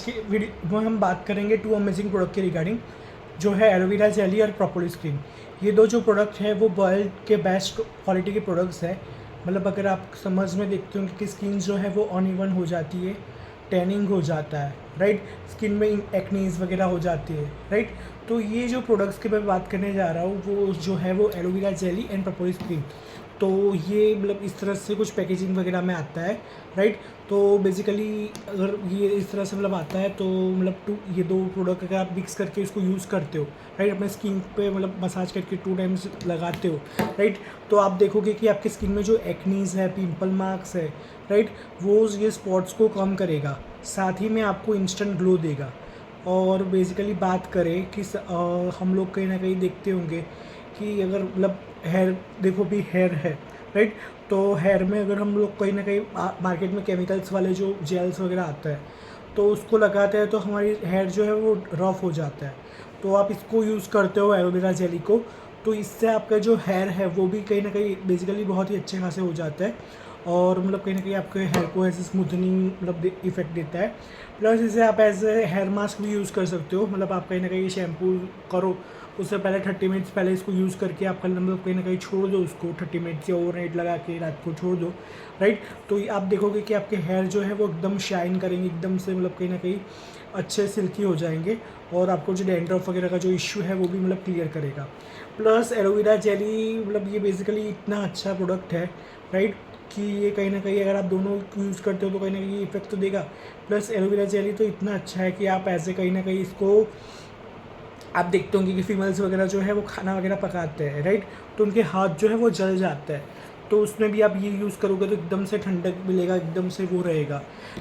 की वीडियो में हम बात करेंगे 2 अमेजिंग प्रोडक्ट के रिगार्डिंग, जो है एलोवेरा जेली और प्रोपोलिस क्रीम। ये दो जो प्रोडक्ट है वो वर्ल्ड के बेस्ट क्वालिटी के प्रोडक्ट्स है। मतलब अगर आप समझ में देखते हो कि स्किन जो है वो अनइवन हो जाती है, टैनिंग हो जाता है, राइट, स्किन में एक्नीज वगैरह हो जाती है, राइट। तो ये जो प्रोडक्ट्स की मैं बात करने जा रहा हूँ वो जो है वो aloe vera jelly and propolis cream. तो ये मतलब इस तरह से कुछ पैकेजिंग वगैरह में आता है, राइट। तो बेसिकली अगर ये इस तरह से मतलब आता है तो मतलब ये दो प्रोडक्ट अगर आप मिक्स करके इसको यूज़ करते हो, राइट, अपने स्किन पे मतलब मसाज करके 2 टाइम्स लगाते हो, राइट, तो आप देखोगे कि आपकी स्किन में जो एक्नीज है, पिंपल मार्क्स है, राइट, वो ये स्पॉट्स को कम करेगा, साथ ही में आपको इंस्टेंट ग्लो देगा। और बेसिकली बात करें कि हम लोग कहीं ना कहीं देखते होंगे कि अगर मतलब हेयर देखो भी हेयर है, राइट, तो हेयर में अगर हम लोग कहीं ना कहीं मार्केट में केमिकल्स वाले जो जेल्स वगैरह आता है तो उसको लगाते हैं तो हमारी हेयर जो है वो रफ हो जाता है। तो आप इसको यूज़ करते हो एलोवेरा जेली को, तो इससे आपका जो हेयर है वो भी कहीं ना कहीं बेसिकली बहुत ही अच्छे खासे हो जाता है। और मतलब कहीं ना कहीं आपके हेयर को ऐसे स्मूथनिंग मतलब इफेक्ट देता है। प्लस इसे आप एज ए हेयर मास्क भी यूज़ कर सकते हो। मतलब आप कहीं ना कहीं शैम्पू करो उससे पहले 30 मिनट्स पहले इसको यूज़ करके आप मतलब कहीं ना कहीं छोड़ दो उसको 30 मिनट्स या ओवरनाइट लगा के रात को छोड़ दो, राइट। तो आप देखोगे कि आपके हेयर जो है वो एकदम शाइन करेंगे, एकदम से मतलब कहीं ना कहीं अच्छे सिल्की हो जाएंगे। और आपको जो डैंड्रफ वगैरह का जो इश्यू है वो भी मतलब क्लियर करेगा। प्लस एलोवेरा जेली मतलब ये बेसिकली इतना अच्छा प्रोडक्ट है, राइट, कि ये कहीं ना कहीं अगर आप दोनों यूज़ करते हो तो कहीं ना कहीं इफेक्ट तो देगा। प्लस एलोवेरा जेली तो इतना अच्छा है कि आप ऐसे कहीं ना कहीं इसको आप देखते होंगे कि फीमेल्स वगैरह जो है वो खाना वगैरह पकाते हैं, राइट, तो उनके हाथ जो है वो जल जाते हैं। तो उसमें भी आप ये यूज़ करोगे तो एकदम से ठंडक मिलेगा, एकदम से वो रहेगा।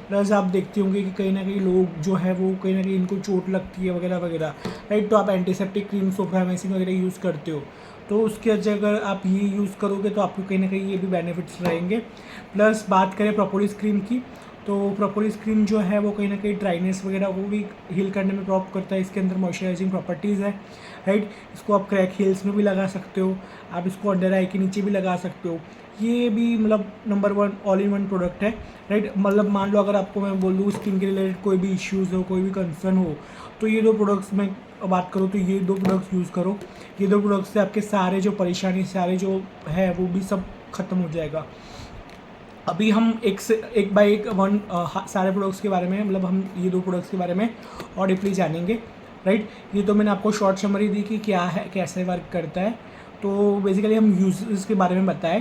प्लस आप देखते होंगे कि कहीं ना कहीं लोग जो है वो कहीं ना कहीं इनको चोट लगती है वगैरह वगैरह, राइट, तो आप एंटीसेप्टिक क्रीम सोफ्रामाइसिन वगैरह यूज़ करते हो, तो उसके वजह अगर आप ये यूज़ करोगे तो आपको कहीं ना कहीं ये भी बेनिफिट्स रहेंगे। प्लस बात करें प्रोपोलिस क्रीम की, तो प्रोपोलिस क्रीम जो है वो कहीं ना कहीं ड्राइनेस वगैरह को भी हील करने में प्रॉप करता है। इसके अंदर मॉइस्चराइजिंग प्रॉपर्टीज़ है, राइट। इसको आप क्रैक हील्स में भी लगा सकते हो, आप इसको अंडर आई के नीचे भी लगा सकते हो। ये भी मतलब number 1 all in one product है, राइट। मतलब मान लो अगर आपको मैं बोल दूँ स्किन के रिलेटेड कोई भी इश्यूज़ हो, कोई भी कंसर्न हो, तो ये दो प्रोडक्ट्स में बात करूँ तो ये दो प्रोडक्ट्स यूज़ करो। ये दो प्रोडक्ट्स से आपके सारे जो परेशानी सारे जो है वो भी सब खत्म हो जाएगा। अभी हम एक बाय एक सारे प्रोडक्ट्स के बारे में मतलब हम ये दो प्रोडक्ट्स के बारे में और डीपली जानेंगे, राइट। ये तो मैंने आपको शॉर्ट समरी दी कि क्या है, कैसे वर्क करता है। तो बेसिकली हम यूज़ के बारे में बताएं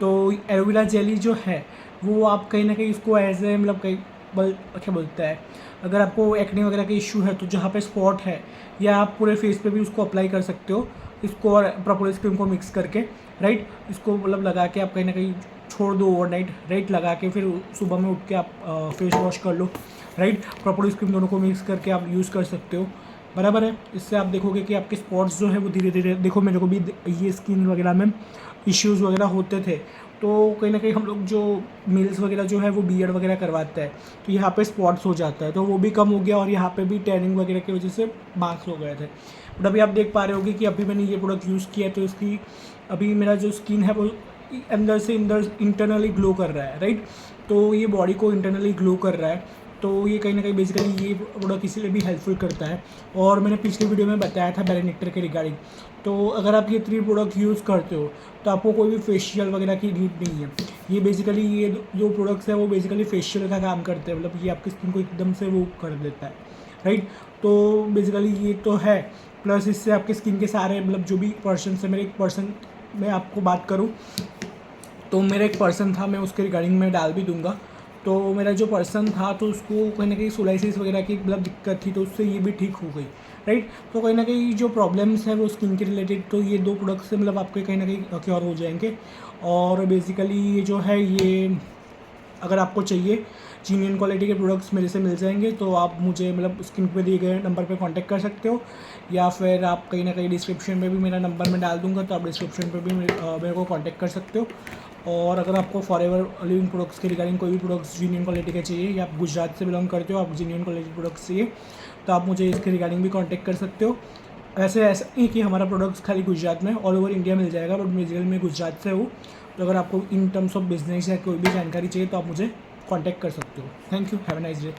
तो एलोवेरा जेली जो है वो आप कहीं ना कहीं इसको एज ए मतलब कहीं क्या बोलता है, अगर आपको एक्ने वगैरह का इशू है तो जहाँ पे स्पॉट है या आप पूरे फेस पे भी उसको अप्लाई कर सकते हो, इसको और प्रोपोलिस क्रीम को मिक्स करके, राइट। इसको मतलब लगा के आप कहीं ना कहीं छोड़ दो ओवरनाइट, राइट, लगा के फिर सुबह में उठ के आप फेस वॉश कर लो, राइट। प्रोपोलिस क्रीम दोनों को मिक्स करके आप यूज़ कर सकते हो, बराबर है। इससे आप देखोगे कि आपके स्पॉट्स जो है वो धीरे धीरे, देखो मेरे को भी ये स्किन वगैरह में इश्यूज़ वगैरह होते थे, तो कहीं ना कहीं हम लोग जो मेल्स वगैरह जो है वो बियर्ड वगैरह करवाते हैं तो यहाँ पे स्पॉट्स हो जाता है, तो वो भी कम हो गया और यहाँ पे भी टैनिंग वगैरह की वजह से मार्क्स हो गए थे। बट अभी आप देख पा रहे होगे कि अभी मैंने ये प्रोडक्ट यूज़ किया है तो इसकी अभी मेरा जो स्किन है वो अंदर से इंटरनली ग्लो कर रहा है, राइट। तो ये बॉडी को इंटरनली ग्लो कर रहा है, तो ये कहीं ना कहीं बेसिकली ये प्रोडक्ट इसीलिए भी हेल्पफुल करता है। और मैंने पिछले वीडियो में बताया था बेरेनिक्टर के रिगार्डिंग, तो अगर आप ये 3 प्रोडक्ट यूज़ करते हो तो आपको कोई भी फेशियल वगैरह की नीड नहीं है। ये बेसिकली ये जो प्रोडक्ट्स है वो बेसिकली फेशियल का काम करते हैं, मतलब ये आपकी स्किन को एकदम से वो कर देता है, राइट। तो बेसिकली ये तो है। प्लस इससे आपके स्किन के सारे मतलब जो भी पर्सन है, मेरे एक पर्सन में आपको बात करूँ तो मेरा एक पर्सन था, मैं उसके रिगार्डिंग में डाल भी दूंगा। तो मेरा जो पर्सन था तो उसको कहीं ना कहीं सोलाइसिस वगैरह की मतलब दिक्कत थी, तो उससे ये भी ठीक हो गई, राइट। तो कहीं ना कहीं जो प्रॉब्लम्स है वो स्किन के रिलेटेड तो ये दो प्रोडक्ट से मतलब आपके कहीं ना कहीं क्योर हो जाएंगे। और बेसिकली ये जो है ये अगर आपको चाहिए जीनियन क्वालिटी के प्रोडक्ट्स मेरे से मिल जाएंगे तो आप मुझे मतलब स्क्रीन पे दिए गए नंबर पे कांटेक्ट कर सकते हो, या फिर आप कहीं ना कहीं डिस्क्रिप्शन में भी मेरा नंबर मैं डाल दूंगा तो आप डिस्क्रिप्शन पे भी मेरे को कांटेक्ट कर सकते हो। और अगर आपको फॉरएवर लिविंग प्रोडक्ट्स के रिगार्डिंग कोई भी प्रोडक्ट्स जीनियन क्वालिटी के चाहिए या आप गुजरात से बिलोंग करते हो, आप जीनियन क्वालिटी प्रोडक्ट्स चाहिए तो आप मुझे इसके रिगार्डिंग भी कॉन्टैक्ट कर सकते हो। ऐसा नहीं कि हमारा प्रोडक्ट्स खाली गुजरात में, ऑल ओवर इंडिया मिल जाएगा, बट बेसिकली मैं गुजरात से हूँ। तो अगर आपको इन टर्म्स ऑफ बिजनेस या कोई भी जानकारी चाहिए तो आप मुझे कांटेक्ट कर सकते हो। Thank you, have a nice day.